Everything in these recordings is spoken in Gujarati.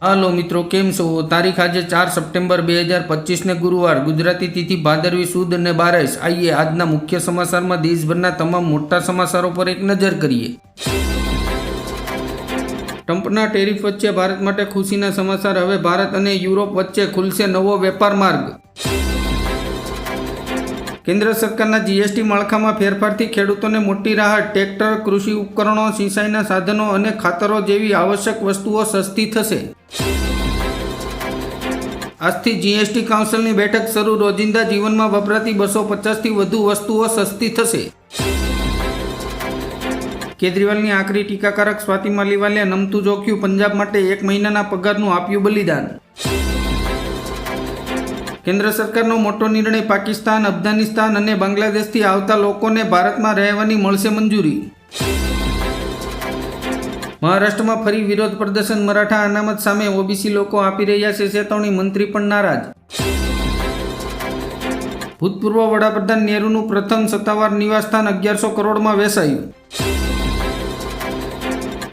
હાલો મિત્રો, કેમ છો? તારીખ આજે 4 સપ્ટેમ્બર 2025 ને ગુરુવાર, ગુજરાતી તિથિ ભાદરવી સુદ અને બારસ। આइए આજના મુખ્ય સમાચારમાં દેશભરના તમામ મોટા સમાચારો પર એક નજર કરીએ। ટ્રમ્પના ટેરિફ વચ્ચે ભારત માટે ખુશીના સમાચાર। હવે ભારત અને યુરોપ વચ્ચે ખુલશે નવો વેપાર માર્ગ। કેન્દ્ર સરકારના જીએસટી માળખામાં ફેરફારથી ખેડૂતોને મોટી રાહત। ટ્રેક્ટર, કૃષિ ઉપકરણો, સિંચાઈના સાધનો અને ખાતરો જેવી આવશ્યક વસ્તુઓ સસ્તી થશે। આજથી જીએસટી કાઉન્સિલની બેઠક શરૂ। રોજિંદા જીવનમાં વપરાતી 250થી વધુ વસ્તુઓ સસ્તી થશે। કેજરીવાલની આકરી ટીકાકારક સ્વાતિ માલીવાલે નમતું જોખ્યું। પંજાબ માટે 1 મહિનાના પગારનું આપ્યું બલિદાન। કેન્દ્ર સરકારનો મોટો નિર્ણય। પાકિસ્તાન, અફઘાનિસ્તાન અને બાંગ્લાદેશથી આવતા લોકોને ભારતમાં રહેવાની મળશે મંજૂરી। મહારાષ્ટ્રમાં ફરી વિરોધ પ્રદર્શન। મરાઠા અનામત સામે ઓબીસી લોકો આપી રહ્યા છે ચેતવણી। મંત્રી પણ નારાજ। ભૂતપૂર્વ વડાપ્રધાન નહેરુનું પ્રથમ સત્તાવાર નિવાસસ્થાન 1100 કરોડમાં વેચાયું।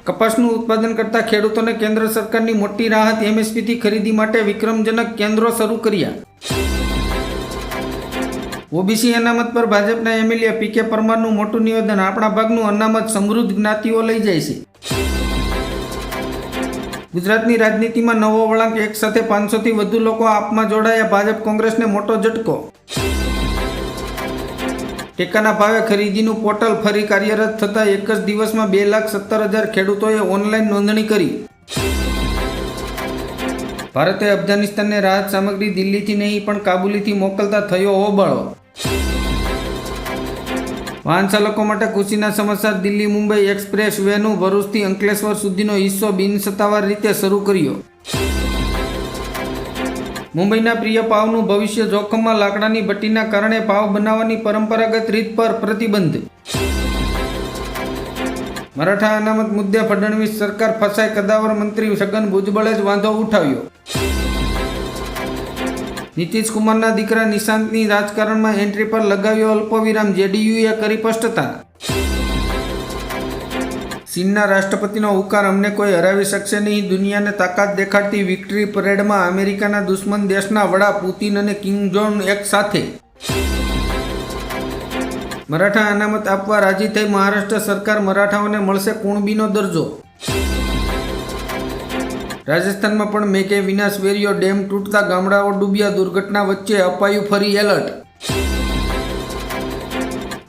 કપાસનું ઉત્પાદન કરતા ખેડૂતોને કેન્દ્ર સરકારની મોટી રાહત। એમએસપીથી ખરીદી માટે વિક્રમજનક કેન્દ્રો શરૂ કર્યા। ઓબીસી અનામત પર ભાજપના એમએલએ પીકે પરમારનું મોટું નિવેદન। આપણા ભાગનું અનામત સમૃદ્ધ જ્ઞાતિઓ લઈ જાય છે। ગુજરાતની રાજનીતિમાં નવો વળાંક। એક સાથે 500થી વધુ લોકો આપમાં જોડાયા। ભાજપ કોંગ્રેસને મોટો ઝટકો। ટેકાના ભાવે ખરીદીનું પોર્ટલ ફરી કાર્યરત થતાં એક જ દિવસમાં 2,17,000 ખેડૂતોએ ઓનલાઈન નોંધણી કરી। ભારતે અફઘાનિસ્તાનને રાહત સામગ્રી દિલ્હીથી નહીં પણ કાબુલથી મોકલતા થયો હોબાળો। વાહન ચાલકો માટે ખુશીના સમાચાર। દિલ્હી મુંબઈ એક્સપ્રેસ વેનું ભરૂચથી અંકલેશ્વર સુધીનો હિસ્સો બિનસત્તાવાર રીતે શરૂ કર્યો। મુંબઈના પ્રિય પાવનું ભવિષ્ય જોખમમાં। લાકડાની ભટ્ટીના કારણે પાવ બનાવવાની પરંપરાગત રીત પર પ્રતિબંધ। મરાઠા અનામત મુદ્દે ફડણવીસ સરકાર ફસાય। કદાવર મંત્રી છગન ભુજબળે જ વાંધો ઉઠાવ્યો। નીતિશ કુમારના દીકરા નિશાંતની રાજકારણમાં એન્ટ્રી પર લગાવ્યો અલ્પવિરામ। જેડીયુએ કરી સ્પષ્ટતા। ચીનના રાષ્ટ્રપતિનો હુંકાર। અમને કોઈ હરાવી શકશે નહીં। દુનિયાને તાકાત દેખાડતી વિક્ટરી પરેડમાં અમેરિકાના દુશ્મન દેશના વડા પુતિન અને કિમ જોંગ એક સાથે। મરાઠા અનામત આપવા રાજી થઈ મહારાષ્ટ્ર સરકાર। મરાઠાઓને મળશે કુણબીનો દરજ્જો। રાજસ્થાનમાં પણ મેઘે વિનાશ વેર્યો। ડેમ તૂટતા ગામડાઓ ડૂબ્યા। દુર્ઘટના વચ્ચે અપાયું ફરી એલર્ટ।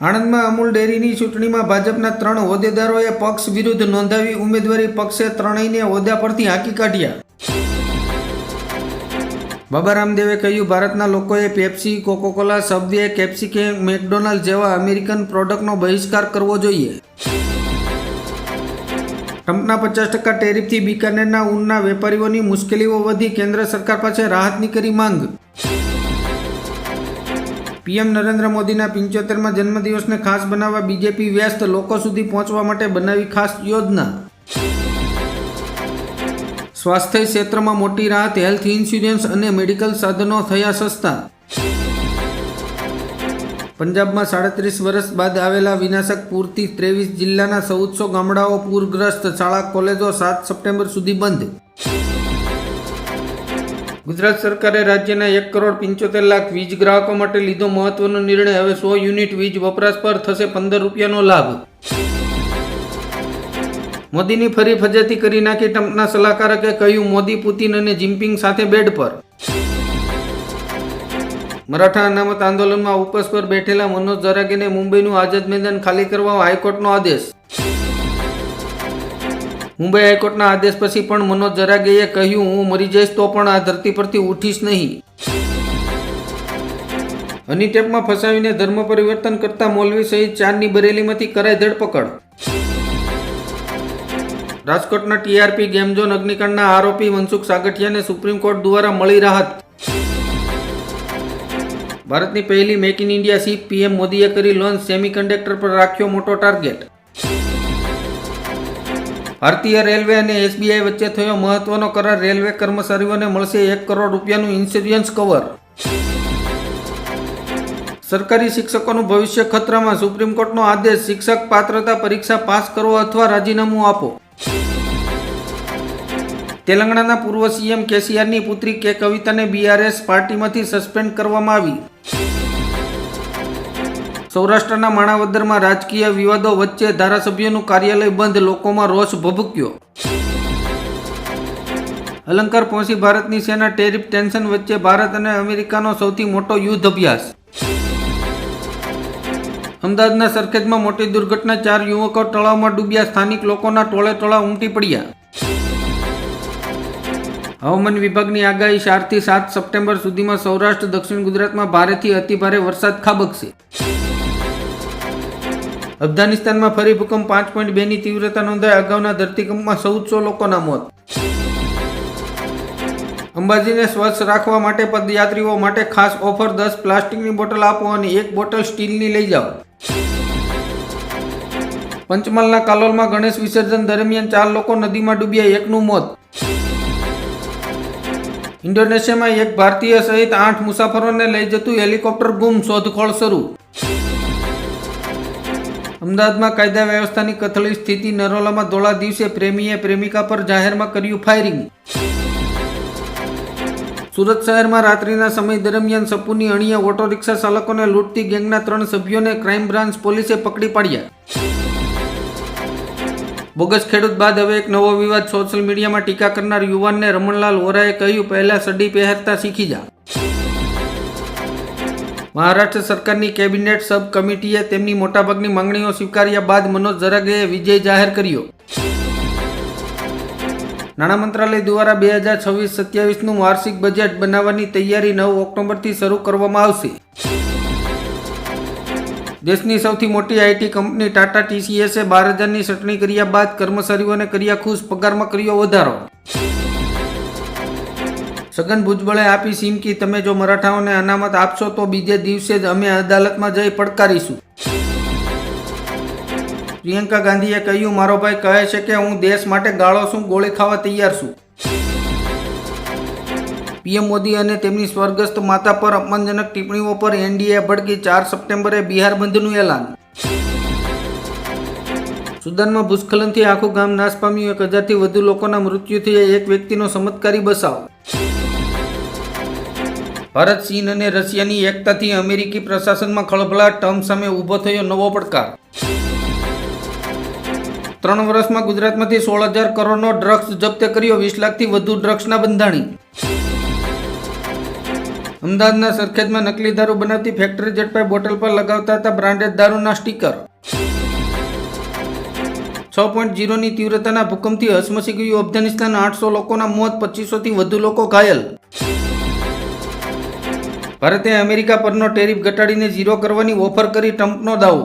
આણંદમાં અમૂલ ડેરીની ચૂંટણીમાં ભાજપના 3 હોદ્દેદારોએ પક્ષ વિરુદ્ધ નોંધાવી ઉમેદવારી। પક્ષે ત્રણેયને હોદ્દા પરથી હાંકી કાઢ્યા। બાબા રામદેવે કહ્યું, ભારતના લોકોએ પેપ્સી, કોકોકોલા, સબવે, કેપ્સિકેમ, મેકડોનાલ્ડ જેવા અમેરિકન પ્રોડક્ટનો બહિષ્કાર કરવો જોઈએ। ટ્રમ્પના 50% ટેરિફથી બિકાનેરના ઊનના વેપારીઓની મુશ્કેલીઓ વધી। કેન્દ્ર સરકાર પાસે રાહતની કરી માંગ। પીએમ નરેન્દ્ર મોદીના 75મા જન્મદિવસને ખાસ બનાવવા બીજેપી વ્યસ્ત। લોકો સુધી પહોંચવા માટે બનાવી ખાસ યોજના। સ્વાસ્થ્ય ક્ષેત્રમાં મોટી રાહત। હેલ્થ ઇન્સ્યોરન્સ અને મેડિકલ સાધનો થયા સસ્તા। પંજાબમાં 37 વર્ષ બાદ આવેલા વિનાશક પૂરથી 23 જિલ્લાના 1400 ગામડાઓ પૂરગ્રસ્ત। શાળા કોલેજો 7 સપ્ટેમ્બર સુધી બંધ। ગુજરાત સરકારે રાજ્યના 1,75,00,000 વીજ ગ્રાહકો માટે લીધો મહત્વનો નિર્ણય। હવે 100 યુનિટ વીજ વપરાશ પર થશે 15 રૂપિયાનો લાભ। મોદીની ફરી ફજેતી કરી નાખી। ટ્રમ્પના સલાહકારકે કહ્યું, મોદી, પુતિન અને જિનપિંગ સાથે બેડ પર। મરાઠા અનામત આંદોલનમાં ઉપવાસ પર બેઠેલા મનોજ જરાગેને મુંબઈનું આઝાદ મેદાન ખાલી કરવા હાઈકોર્ટનો આદેશ। મુંબઈ હાઈકોર્ટના આદેશ પછી પણ મનોજ જરાગેએ કહ્યું, હું મરી જઈશ તો પણ આ ધરતી પરથી ઉઠીશ નહીં। હની ટેપમાં ફસાવીને ધર્મ પરિવર્તન કરતા મૌલવી સહિત 4ની બરેલીમાંથી કરાઈ ધરપકડ। રાજકોટના ટીઆરપી ગેમ ઝોન અગ્નિકાંડના આરોપી મનસુખ સાગઠિયાને સુપ્રીમ કોર્ટ દ્વારા મળી રાહત। ભારતની પહેલી make in India ship PM મોદીએ કરી લોન્ચ। સેમિકન્ડક્ટર પર રાખ્યો મોટો ટાર્ગેટ। ભારતીય રેલવે અને એસબીઆઈ વચ્ચે થયો મહત્વનો કરાર। રેલવે કર્મચારીઓને મળશે 1 કરોડ રૂપિયાનું ઇન્સ્યોરન્સ કવર। સરકારી શિક્ષકોનું ભવિષ્ય ખતરામાં। સુપ્રીમ કોર્ટનો આદેશ। શિક્ષક પાત્રતા પરીક્ષા પાસ કરો અથવા રાજીનામું આપો। તેલંગાણાના પૂર્વ સીએમ કેસીઆરની પુત્રી કે કવિતાને બીઆરએસ પાર્ટીમાંથી સસ્પેન્ડ કરવામાં આવી. સૌરાષ્ટ્રના માણાવદરમાં રાજકીય વિવાદો વચ્ચે ધારાસભ્યનું કાર્યાલય બંધ, લોકોમાં રોષ ભભૂક્યો. અલંકાર પહોંચી ભારતની સેના, ટેરિફ ટેન્શન વચ્ચે ભારત અને અમેરિકાનો સૌથી મોટો યુદ્ધ અભ્યાસ. અમદાવાદના સરખેજમાં મોટી દુર્ઘટના, 4 યુવકો તળાવમાં ડૂબ્યા, સ્થાનિક લોકોના ટોળે ટોળા ઉમટી પડ્યા. હવામાન વિભાગની આગાહી, 4 થી 7 સપ્ટેમ્બર સુધીમાં સૌરાષ્ટ્ર, દક્ષિણ ગુજરાતમાં ભારેથી અતિભારે વરસાદ ખાબકશે. અફઘાનિસ્તાનમાં ફરી ભૂકંપ, 5.2 ની તીવ્રતા નોંધાઈ, અગાઉના ધરતીકંપમાં 1400 લોકોના મોત. અંબાજીને સ્વચ્છ રાખવા માટે પદયાત્રીઓ માટે ખાસ ઓફર, 10 પ્લાસ્ટિકની બોટલ આપો અને 1 બોટલ સ્ટીલની લઈ જાઓ. પંચમહાલના કાલોલમાં ગણેશ વિસર્જન દરમિયાન 4 લોકો નદીમાં ડૂબ્યા, 1નું મોત. ઇન્ડોનેશિયામાં 1 ભારતીય સહિત 8 મુસાફરોને લઈ જતું હેલિકોપ્ટર ગુમ, શોધખોળ શરૂ. અમદાવાદમાં કાયદા વ્યવસ્થાની કથળી સ્થિતિ, નરોલામાં ધોળા દિવસે પ્રેમીએ પ્રેમિકા પર જાહેરમાં કર્યું ફાયરિંગ. સુરત શહેરમાં રાત્રિના સમય દરમિયાન સપુની અણીએ ઓટો રિક્ષા ચાલકોને લૂંટતી ગેંગના 3 સભ્યોને ક્રાઇમ બ્રાન્ચ પોલીસે પકડી પાડ્યા. બોગસ ખેડૂત બાદ હવે એક નવો વિવાદ, સોશિયલ મીડિયામાં ટીકા કરનાર યુવાનને રમણલાલ વોરાએ કહ્યું, પહેલા સડી પહેરતા શીખી જા. મહારાષ્ટ્ર સરકારની કેબિનેટ સબ કમિટીએ તેમની મોટાભાગની માંગણીઓ સ્વીકાર્યા બાદ મનોજ ઝરાગેએ વિજય જાહેર કર્યો. નાણાં મંત્રાલય દ્વારા 2026-27નું વાર્ષિક બજેટ બનાવવાની તૈયારી 9 ઓક્ટોબરથી શરૂ કરવામાં આવશે. દેશની સૌથી મોટી આઈટી કંપની ટાટા ટીસીએસે 12,000ની છટણી કર્યા બાદ કર્મચારીઓને કર્યા ખુશ, પગારમાં કર્યો વધારો. છગન ભુજબળે આપી ચીમકી, તમે જો મરાઠાઓને અનામત આપશો તો બીજે દિવસે જ અમે અદાલતમાં જઈ પડકારીશું. પ્રિયંકા ગાંધીએ કહ્યું, મારો ભાઈ કહે છે કે હું દેશ માટે ગાળો છું, ગોળી ખાવા તૈયાર છું. પીએમ મોદી અને તેમની સ્વર્ગસ્થ માતા પર અપમાનજનક ટિપ્પણીઓ પર એનડીએ ભડકી, 4 સપ્ટેમ્બરે બિહાર બંધનું એલાન. સુદાનમાં ભૂસ્ખલનથી આખું ગામ નાશ પામ્યું, 1000થી વધુ લોકોના મૃત્યુ થયા, 1 વ્યક્તિનો ચમત્કારી બચાવ. ભારત, ચીન અને રશિયાની એકતાથી અમેરિકી પ્રશાસનમાં ખળભળાટ, ટ્રમ્પ સામે ઊભો થયો નવો પડકાર. 3 વર્ષમાં ગુજરાતમાંથી 16,000 કરોડનો ડ્રગ્સ જપ્ત કર્યો, 20 લાખથી વધુ ડ્રગ્સના બંધાણી. અમદાવાદના સરખેજમાં નકલી દારૂ બનાવતી ફેક્ટરી ઝડપાઈ, બોટલ પર લગાવતા હતા બ્રાન્ડેડ દારૂના સ્ટીકર. 6.0 ની તીવ્રતાના ભૂકંપથી હચમચી ગયું અફઘાનિસ્તાન, 800 લોકોના મોત, 2500થી વધુ લોકો ઘાયલ. ભારતે અમેરિકા પરનો ટેરિફ ઘટાડીને 0 કરવાની ઓફર કરી, ટ્રમ્પનો દાવો.